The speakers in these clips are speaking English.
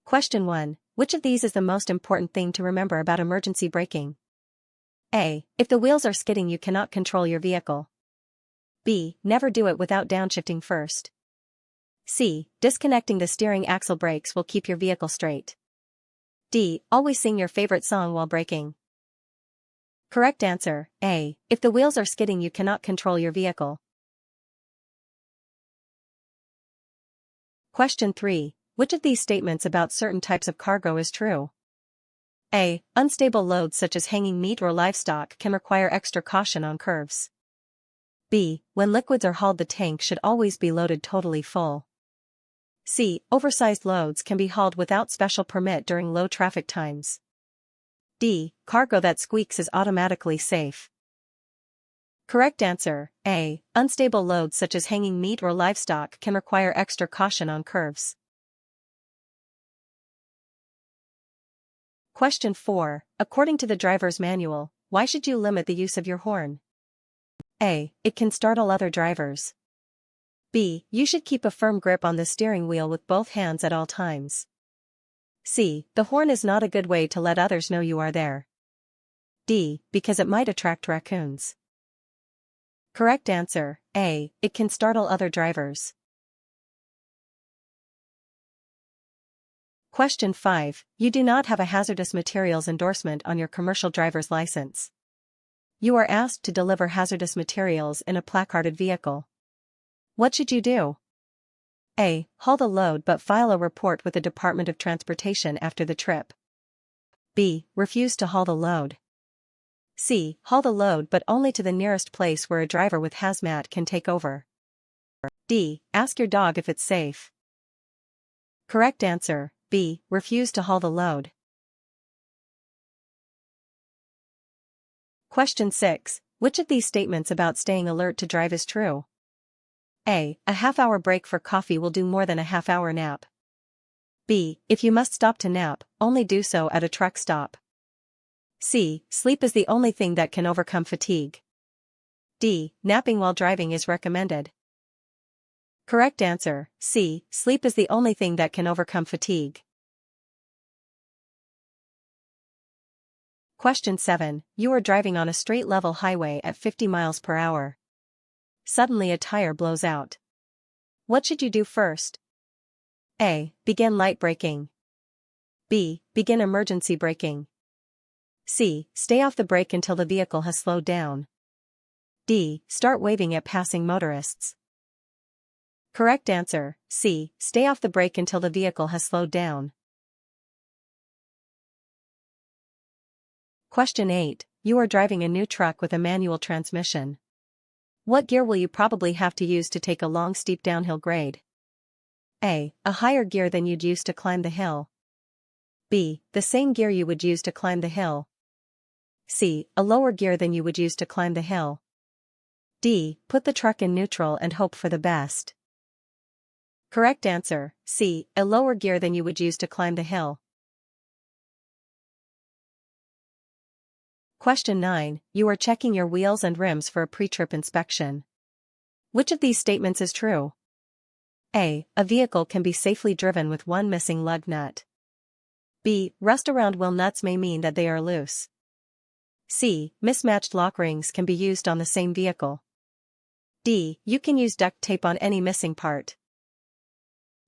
Question 1. Which of these is the most important thing to remember about emergency braking? A. If the wheels are skidding, you cannot control your vehicle. B. Never do it without downshifting first. C. Disconnecting the steering axle brakes will keep your vehicle straight. D. Always sing your favorite song while braking. Correct answer, A. If the wheels are skidding, you cannot control your vehicle. Question 3. Which of these statements about certain types of cargo is true? A. Unstable loads such as hanging meat or livestock can require extra caution on curves. B. When liquids are hauled, the tank should always be loaded totally full. C. Oversized loads can be hauled without special permit during low traffic times. D. Cargo that squeaks is automatically safe. Correct answer, A. Unstable loads such as hanging meat or livestock can require extra caution on curves. Question 4. According to the driver's manual, why should you limit the use of your horn? A. It can startle other drivers. B. You should keep a firm grip on the steering wheel with both hands at all times. C. The horn is not a good way to let others know you are there. D. Because it might attract raccoons. Correct answer, A. It can startle other drivers. Question 5. You do not have a hazardous materials endorsement on your commercial driver's license. You are asked to deliver hazardous materials in a placarded vehicle. What should you do? A. Haul the load but file a report with the Department of Transportation after the trip. B. Refuse to haul the load. C. Haul the load but only to the nearest place where a driver with hazmat can take over. D. Ask your dog if it's safe. Correct answer, B. Refuse to haul the load. Question 6. Which of these statements about staying alert to drive is true? A. A half-hour break for coffee will do more than a half-hour nap. B. If you must stop to nap, only do so at a truck stop. C. Sleep is the only thing that can overcome fatigue. D. Napping while driving is recommended. Correct answer, C. Sleep is the only thing that can overcome fatigue. Question 7. You are driving on a straight-level highway at 50 miles per hour. Suddenly a tire blows out. What should you do first? A. Begin light braking. B. Begin emergency braking. C. Stay off the brake until the vehicle has slowed down. D. Start waving at passing motorists. Correct answer, C. Stay off the brake until the vehicle has slowed down. Question 8. You are driving a new truck with a manual transmission. What gear will you probably have to use to take a long steep downhill grade? A. A higher gear than you'd use to climb the hill. B. The same gear you would use to climb the hill. C. A lower gear than you would use to climb the hill. D. Put the truck in neutral and hope for the best. Correct answer, C. A lower gear than you would use to climb the hill. Question 9. You are checking your wheels and rims for a pre-trip inspection. Which of these statements is true? A. A vehicle can be safely driven with one missing lug nut. B. Rust around wheel nuts may mean that they are loose. C. Mismatched lock rings can be used on the same vehicle. D. You can use duct tape on any missing part.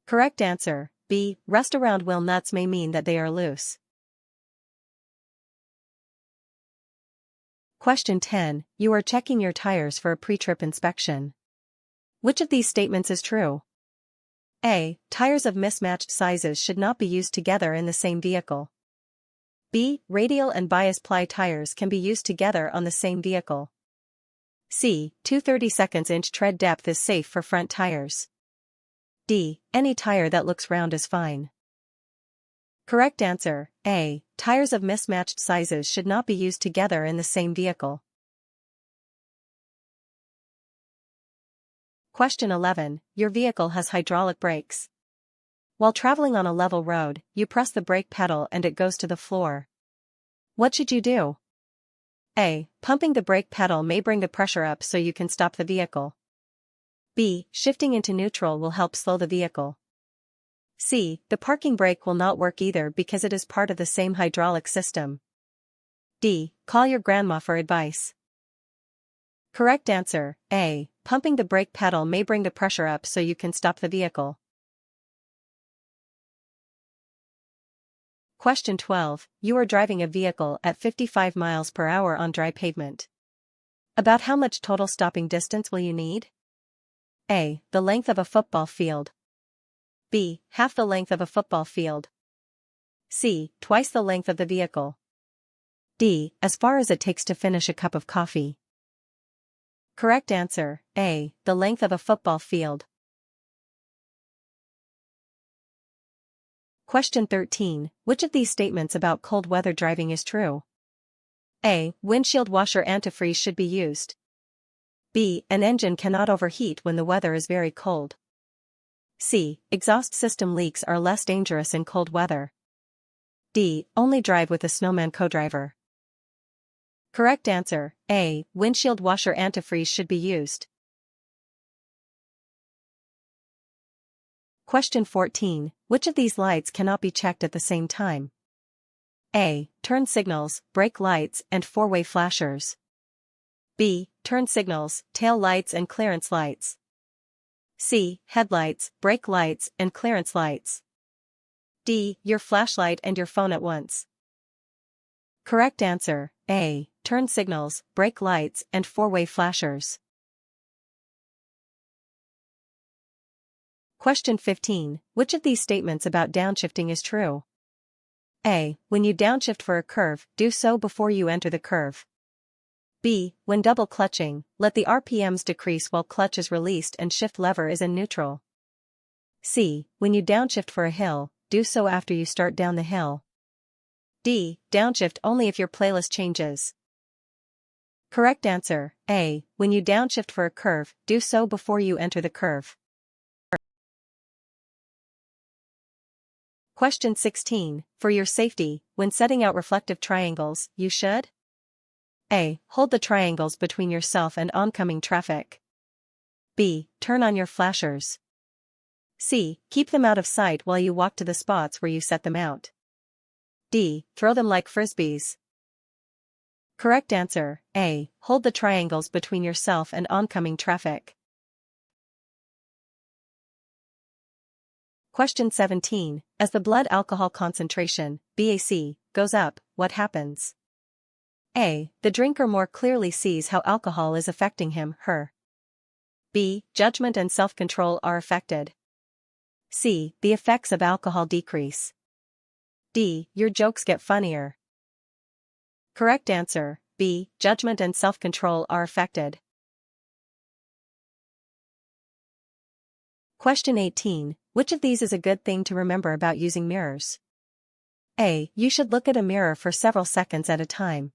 Correct answer, B. Rust around wheel nuts may mean that they are loose. Question 10. You are checking your tires for a pre-trip inspection. Which of these statements is true? A. Tires of mismatched sizes should not be used together in the same vehicle. B. Radial and bias ply tires can be used together on the same vehicle. C. 2/32 inch tread depth is safe for front tires. D. Any tire that looks round is fine. Correct answer, A. Tires of mismatched sizes should not be used together in the same vehicle. Question 11. Your vehicle has hydraulic brakes. While traveling on a level road, you press the brake pedal and it goes to the floor. What should you do? A. Pumping the brake pedal may bring the pressure up so you can stop the vehicle. B. Shifting into neutral will help slow the vehicle. C. The parking brake will not work either because it is part of the same hydraulic system. D. Call your grandma for advice. Correct answer, A. Pumping the brake pedal may bring the pressure up so you can stop the vehicle. Question 12. You are driving a vehicle at 55 miles per hour on dry pavement. About how much total stopping distance will you need? A. The length of a football field. B. Half the length of a football field. C. Twice the length of the vehicle. D. As far as it takes to finish a cup of coffee. Correct answer, A. The length of a football field. Question 13. Which of these statements about cold weather driving is true? A. Windshield washer antifreeze should be used. B. An engine cannot overheat when the weather is very cold. C. Exhaust system leaks are less dangerous in cold weather. D. Only drive with a snowman co-driver. Correct answer, A. Windshield washer antifreeze should be used. Question 14. Which of these lights cannot be checked at the same time? A. Turn signals, brake lights, and four-way flashers. B. Turn signals, tail lights and clearance lights. C. Headlights, brake lights, and clearance lights. D. Your flashlight and your phone at once. Correct answer, A. Turn signals, brake lights, and four-way flashers. Question 15. Which of these statements about downshifting is true? A. When you downshift for a curve, do so before you enter the curve. B. When double clutching, let the RPMs decrease while clutch is released and shift lever is in neutral. C. When you downshift for a hill, do so after you start down the hill. D. Downshift only if your playlist changes. Correct answer, A. When you downshift for a curve, do so before you enter the curve. Question 16. For your safety, when setting out reflective triangles, you should A. Hold the triangles between yourself and oncoming traffic. B. Turn on your flashers. C. Keep them out of sight while you walk to the spots where you set them out. D. Throw them like frisbees. Correct answer, A. Hold the triangles between yourself and oncoming traffic. Question 17. As the blood alcohol concentration, BAC, goes up, what happens? A. The drinker more clearly sees how alcohol is affecting him, her. B. Judgment and self-control are affected. C. The effects of alcohol decrease. D. Your jokes get funnier. Correct answer, B. Judgment and self-control are affected. Question 18. Which of these is a good thing to remember about using mirrors? A. You should look at a mirror for several seconds at a time.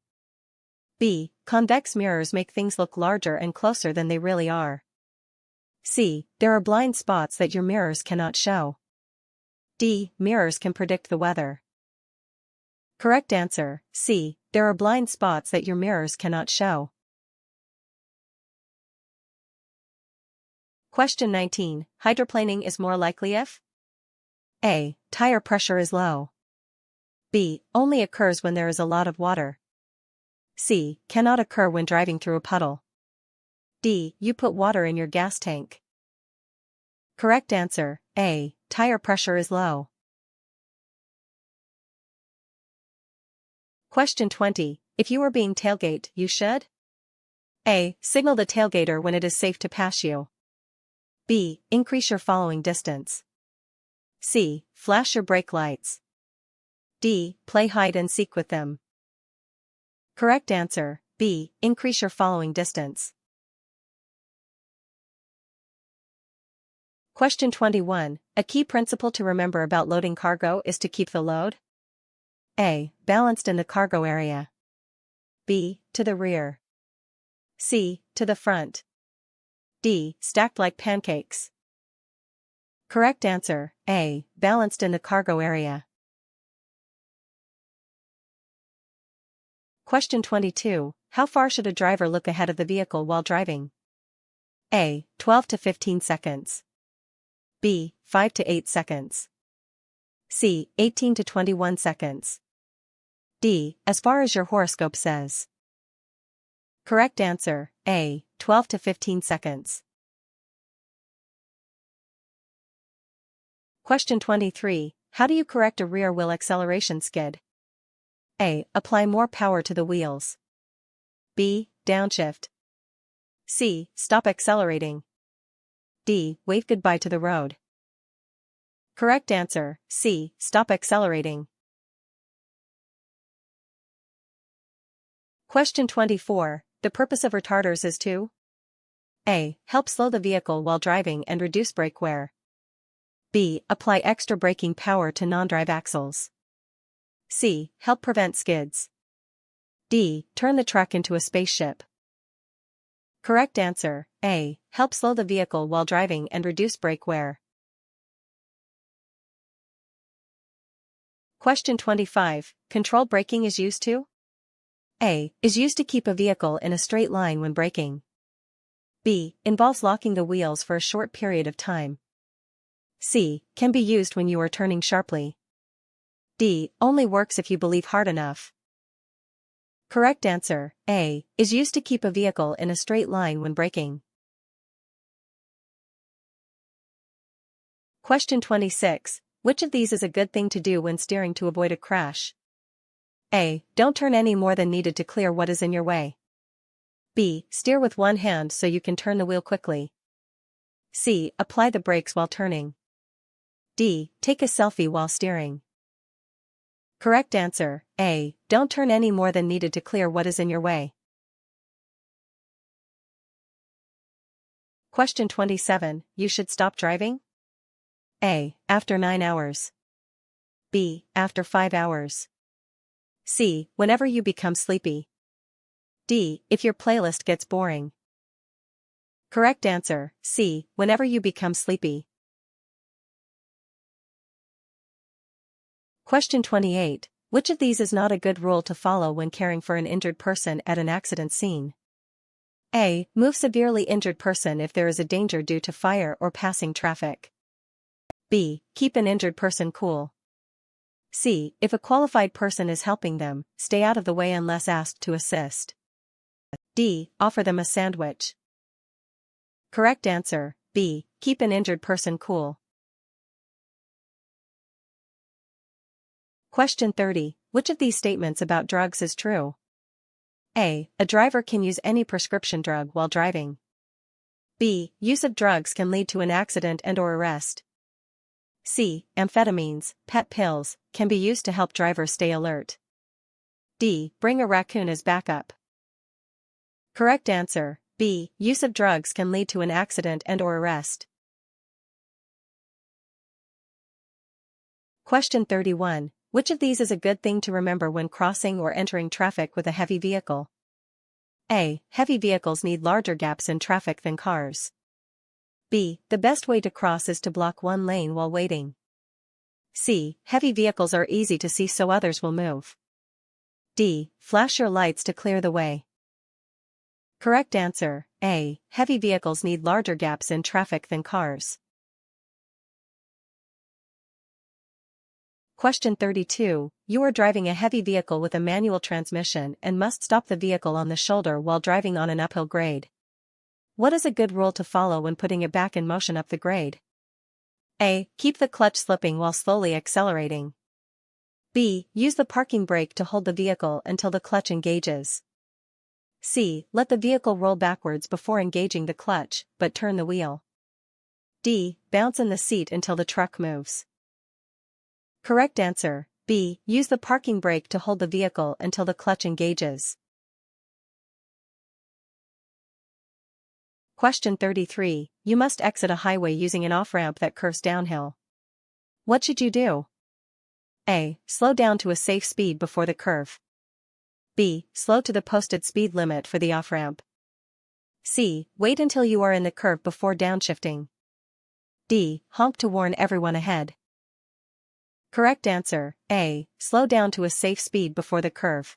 B. Convex mirrors make things look larger and closer than they really are. C. There are blind spots that your mirrors cannot show. D. Mirrors can predict the weather. Correct answer, C. There are blind spots that your mirrors cannot show. Question 19. Hydroplaning is more likely if A. Tire pressure is low. B. Only occurs when there is a lot of water. C. Cannot occur when driving through a puddle. D. You put water in your gas tank. Correct answer, A. Tire pressure is low. Question 20. If you are being tailgated, you should A. Signal the tailgater when it is safe to pass you. B. Increase your following distance. C. Flash your brake lights. D. Play hide and seek with them. Correct answer, B. Increase your following distance. Question 21. A key principle to remember about loading cargo is to keep the load A. Balanced in the cargo area. B. To the rear. C. To the front. D. Stacked like pancakes. Correct answer, A. Balanced in the cargo area. Question 22. How far should a driver look ahead of the vehicle while driving? A. 12 to 15 seconds. B. 5 to 8 seconds. C. 18 to 21 seconds. D. As far as your horoscope says. Correct answer, A. 12 to 15 seconds. Question 23. How do you correct a rear wheel acceleration skid? A. Apply more power to the wheels. B. Downshift. C. Stop accelerating. D. Wave goodbye to the road. Correct answer, C. Stop accelerating. Question 24. The purpose of retarders is to A. Help slow the vehicle while driving and reduce brake wear. B. Apply extra braking power to non-drive axles. C. Help prevent skids. D. Turn the truck into a spaceship. Correct answer, A. Help slow the vehicle while driving and reduce brake wear. Question 25. Controlled braking is used to A. Is used to keep a vehicle in a straight line when braking. B. Involves locking the wheels for a short period of time. C. Can be used when you are turning sharply. D. Only works if you believe hard enough. Correct answer, A. Is used to keep a vehicle in a straight line when braking. Question 26. Which of these is a good thing to do when steering to avoid a crash? A. Don't turn any more than needed to clear what is in your way. B. Steer with one hand so you can turn the wheel quickly. C. Apply the brakes while turning. D. Take a selfie while steering. Correct answer, A. Don't turn any more than needed to clear what is in your way. Question 27. You should stop driving? A. After 9 hours. B. After 5 hours. C. Whenever you become sleepy. D. If your playlist gets boring. Correct answer, C. Whenever you become sleepy. Question 28. Which of these is not a good rule to follow when caring for an injured person at an accident scene? A. Move severely injured person if there is a danger due to fire or passing traffic. B. Keep an injured person cool. C. If a qualified person is helping them, stay out of the way unless asked to assist. D. Offer them a sandwich. Correct answer, B. Keep an injured person cool. Question 30. Which of these statements about drugs is true? A. A driver can use any prescription drug while driving. B. Use of drugs can lead to an accident and/or arrest. C. Amphetamines, pet pills, can be used to help drivers stay alert. D. Bring a raccoon as backup. Correct answer, B. Use of drugs can lead to an accident and/or arrest. Question 31. Which of these is a good thing to remember when crossing or entering traffic with a heavy vehicle? A. Heavy vehicles need larger gaps in traffic than cars. B. The best way to cross is to block one lane while waiting. C. Heavy vehicles are easy to see so others will move. D. Flash your lights to clear the way. Correct answer, A. Heavy vehicles need larger gaps in traffic than cars. Question 32. You are driving a heavy vehicle with a manual transmission and must stop the vehicle on the shoulder while driving on an uphill grade. What is a good rule to follow when putting it back in motion up the grade? A. Keep the clutch slipping while slowly accelerating. B. Use the parking brake to hold the vehicle until the clutch engages. C. Let the vehicle roll backwards before engaging the clutch, but turn the wheel. D. Bounce in the seat until the truck moves. Correct answer, B. Use the parking brake to hold the vehicle until the clutch engages. Question 33. You must exit a highway using an off-ramp that curves downhill. What should you do? A. Slow down to a safe speed before the curve. B. Slow to the posted speed limit for the off-ramp. C. Wait until you are in the curve before downshifting. D. Honk to warn everyone ahead. Correct answer, A. Slow down to a safe speed before the curve.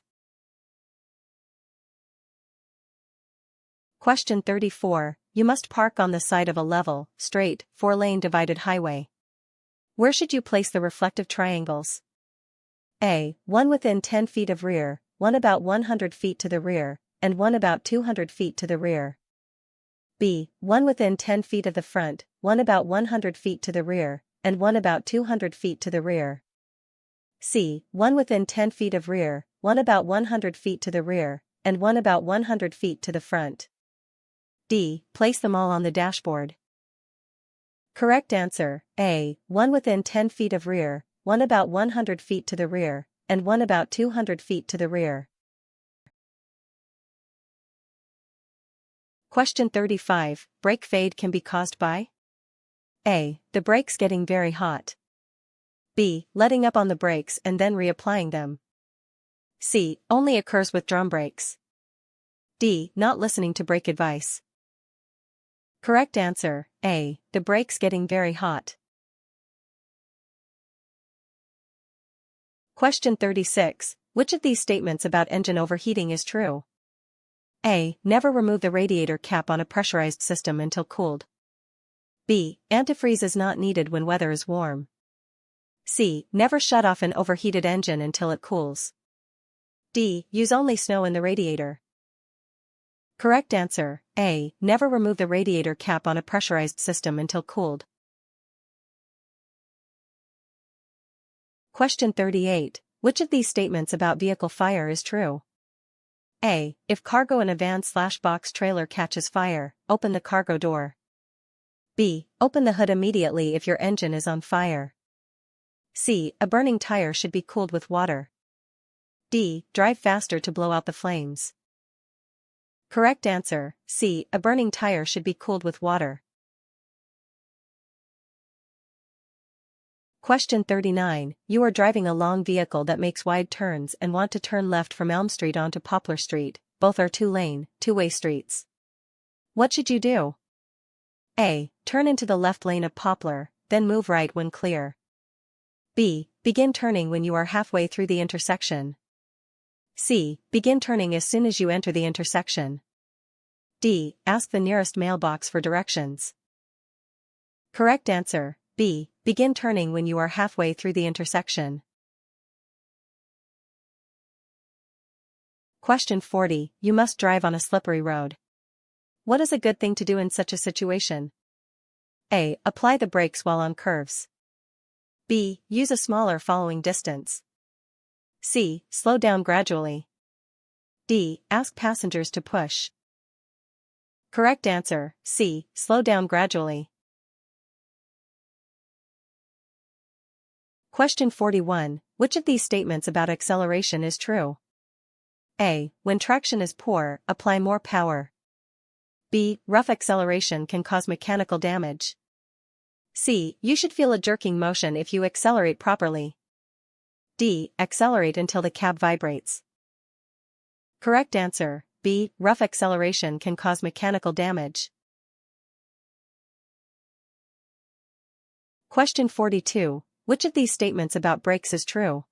Question 34. You must park on the side of a level, straight, 4-lane divided highway. Where should you place the reflective triangles? A. One within 10 feet of rear, one about 100 feet to the rear, and one about 200 feet to the rear. B. One within 10 feet of the front, one about 100 feet to the rear, and one about 200 feet to the rear. C. One within 10 feet of rear, one about 100 feet to the rear, and one about 100 feet to the front. D. Place them all on the dashboard. Correct answer, A. One within 10 feet of rear, one about 100 feet to the rear, and one about 200 feet to the rear. Question 35. Brake fade can be caused by A. The brakes getting very hot. B. Letting up on the brakes and then reapplying them. C. Only occurs with drum brakes. D. Not listening to brake advice. Correct answer, A. The brakes getting very hot. Question 36. Which of these statements about engine overheating is true? A. Never remove the radiator cap on a pressurized system until cooled. B. Antifreeze is not needed when weather is warm. C. Never shut off an overheated engine until it cools. D. Use only snow in the radiator. Correct answer, A. Never remove the radiator cap on a pressurized system until cooled. Question 38. Which of these statements about vehicle fire is true? A. If cargo in a van/box trailer catches fire, open the cargo door. B. Open the hood immediately if your engine is on fire. C. A burning tire should be cooled with water. D. Drive faster to blow out the flames. Correct answer, C. A burning tire should be cooled with water. Question 39. You are driving a long vehicle that makes wide turns and want to turn left from Elm Street onto Poplar Street. Both are two-way streets. What should you do? A. Turn into the left lane of Poplar, then move right when clear. B. Begin turning when you are halfway through the intersection. C. Begin turning as soon as you enter the intersection. D. Ask the nearest mailbox for directions. Correct answer, B. Begin turning when you are halfway through the intersection. Question 40. You must drive on a slippery road. What is a good thing to do in such a situation? A. Apply the brakes while on curves. B. Use a smaller following distance. C. Slow down gradually. D. Ask passengers to push. Correct answer, C. Slow down gradually. Question 41. Which of these statements about acceleration is true? A. When traction is poor, apply more power. B. Rough acceleration can cause mechanical damage. C. You should feel a jerking motion if you accelerate properly. D. Accelerate until the cab vibrates. Correct answer, B. Rough acceleration can cause mechanical damage. Question 42. Which of these statements about brakes is true?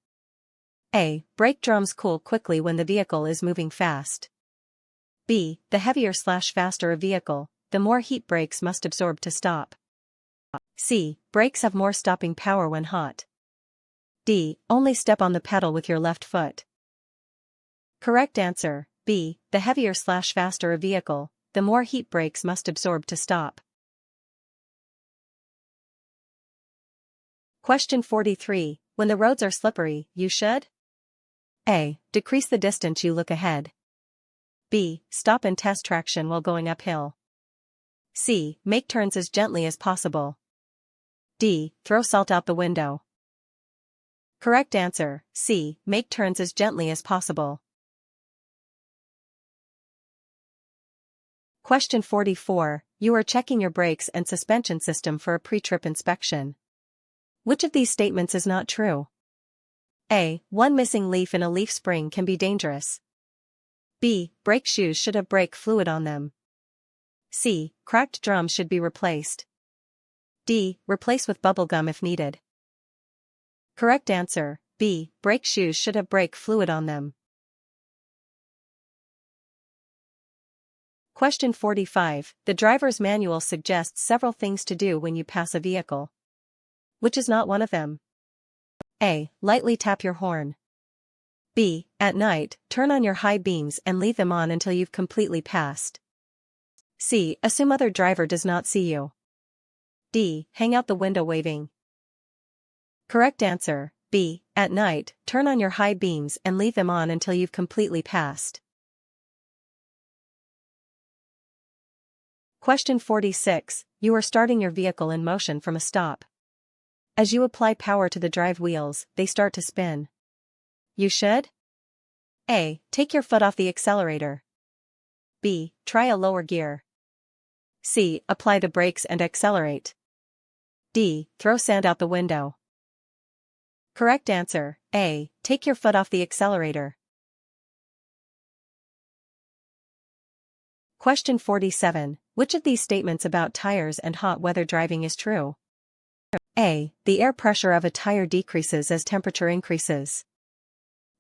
A. Brake drums cool quickly when the vehicle is moving fast. B. The heavier/faster a vehicle, the more heat brakes must absorb to stop. C. Brakes have more stopping power when hot. D. Only step on the pedal with your left foot. Correct answer, B. The heavier/faster a vehicle, the more heat brakes must absorb to stop. Question 43. When the roads are slippery, you should A. Decrease the distance you look ahead. B. Stop and test traction while going uphill. C. Make turns as gently as possible. D. Throw salt out the window. Correct answer, C. Make turns as gently as possible. Question 44. You are checking your brakes and suspension system for a pre-trip inspection. Which of these statements is not true? A. One missing leaf in a leaf spring can be dangerous. B. Brake shoes should have brake fluid on them. C. Cracked drums should be replaced. D. Replace with bubble gum if needed. Correct answer, B. Brake shoes should have brake fluid on them. Question 45. The driver's manual suggests several things to do when you pass a vehicle. Which is not one of them? A. Lightly tap your horn. B. At night, turn on your high beams and leave them on until you've completely passed. C. Assume other driver does not see you. D. Hang out the window waving. Correct answer, B. At night, turn on your high beams and leave them on until you've completely passed. Question 46. You are starting your vehicle in motion from a stop. As you apply power to the drive wheels, they start to spin. You should A. Take your foot off the accelerator. B. Try a lower gear. C. Apply the brakes and accelerate. D. Throw sand out the window. Correct answer, A. Take your foot off the accelerator. Question 47. Which of these statements about tires and hot weather driving is true? A. The air pressure of a tire decreases as temperature increases.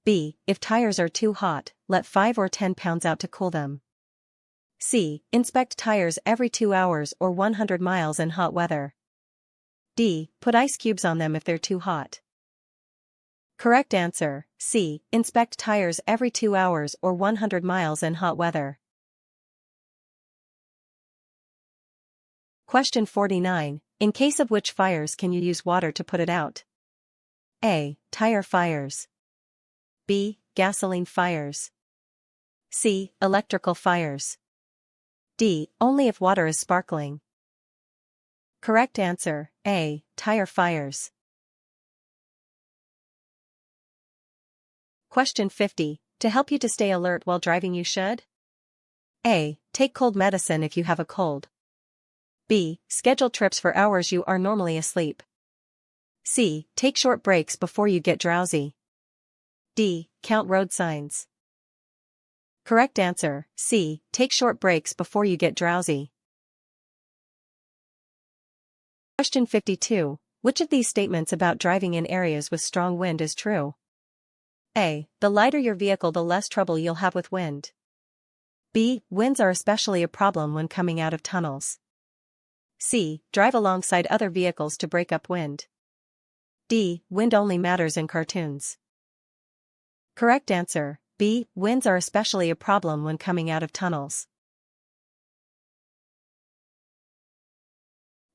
B. If tires are too hot, let 5 or 10 pounds out to cool them. C. Inspect tires every 2 hours or 100 miles in hot weather. D. Put ice cubes on them if they're too hot. Correct answer, C. Inspect tires every 2 hours or 100 miles in hot weather. Question 49. In case of which fires can you use water to put it out? A. Tire fires. B. Gasoline fires. C. Electrical fires. D. Only if water is sparkling. Correct answer, A. Tire fires. Question 50. To help you to stay alert while driving you should? A. Take cold medicine if you have a cold. B. Schedule trips for hours you are normally asleep. C. Take short breaks before you get drowsy. D. Count road signs. Correct answer, C. Take short breaks before you get drowsy. Question 52. Which of these statements about driving in areas with strong wind is true? A. The lighter your vehicle, the less trouble you'll have with wind. B. Winds are especially a problem when coming out of tunnels. C. Drive alongside other vehicles to break up wind. D. Wind only matters in cartoons. Correct answer, B. Winds are especially a problem when coming out of tunnels.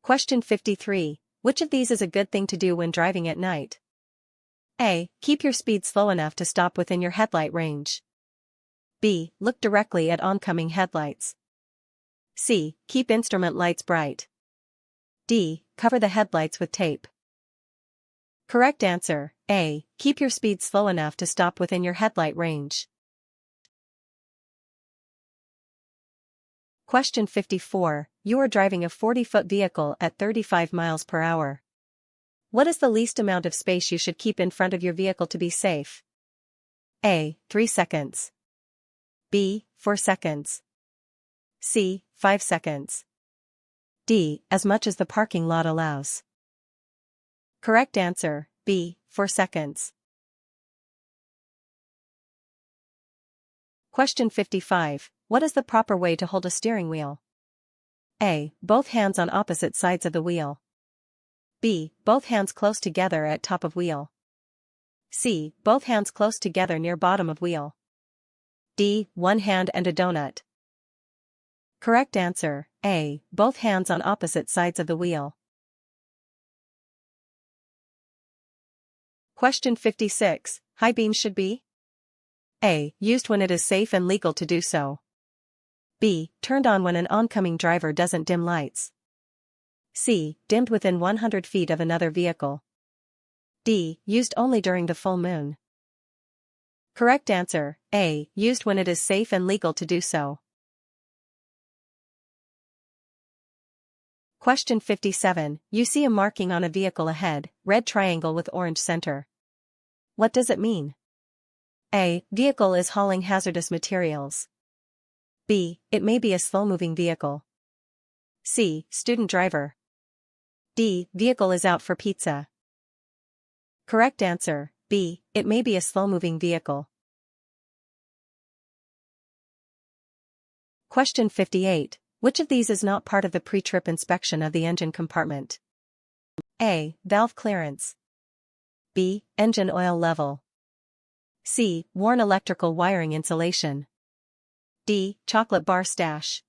Question 53. Which of these is a good thing to do when driving at night? A. Keep your speed slow enough to stop within your headlight range. B. Look directly at oncoming headlights. C. Keep instrument lights bright. D. Cover the headlights with tape. Correct answer, A. Keep your speed slow enough to stop within your headlight range. Question 54. You are driving a 40-foot vehicle at 35 miles per hour. What is the least amount of space you should keep in front of your vehicle to be safe? A. 3 seconds. B. 4 seconds. C. 5 seconds. D. As much as the parking lot allows. Correct answer, B. 4 seconds. Question 55. What is the proper way to hold a steering wheel? A. Both hands on opposite sides of the wheel. B. Both hands close together at top of wheel. C. Both hands close together near bottom of wheel. D. One hand and a donut. Correct answer, A. Both hands on opposite sides of the wheel. Question 56. High beams should be A. Used when it is safe and legal to do so. B. Turned on when an oncoming driver doesn't dim lights. C. Dimmed within 100 feet of another vehicle. D. Used only during the full moon. Correct answer, A. Used when it is safe and legal to do so. Question 57. You see a marking on a vehicle ahead, red triangle with orange center. What does it mean? A. Vehicle is hauling hazardous materials. B. It may be a slow-moving vehicle. C. Student driver. D. Vehicle is out for pizza. Correct answer, B. It may be a slow-moving vehicle. Question 58. Which of these is not part of the pre-trip inspection of the engine compartment? A. Valve clearance. B. Engine oil level. C. Worn electrical wiring insulation. D. Chocolate bar stash.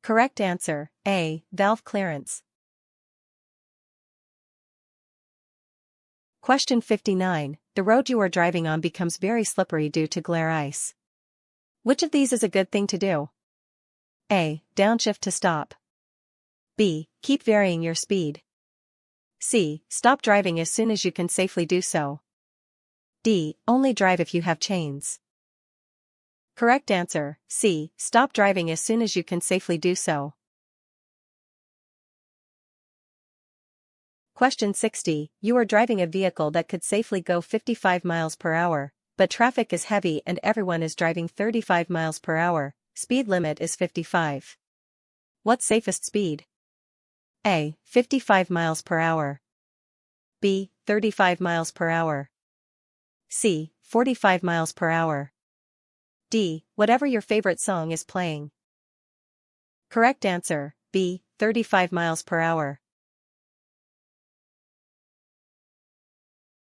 Correct answer, A. Valve clearance. Question 59. The road you are driving on becomes very slippery due to glare ice. Which of these is a good thing to do? A. Downshift to stop. B. Keep varying your speed. C. Stop driving as soon as you can safely do so. D. Only drive if you have chains. Correct answer, C. Stop driving as soon as you can safely do so. Question 60. You are driving a vehicle that could safely go 55 miles per hour, but traffic is heavy and everyone is driving 35 miles per hour. Speed limit is 55. What's safest speed? A. 55 miles per hour. B. 35 miles per hour. C. 45 miles per hour. D. Whatever your favorite song is playing. Correct answer, B. 35 miles per hour.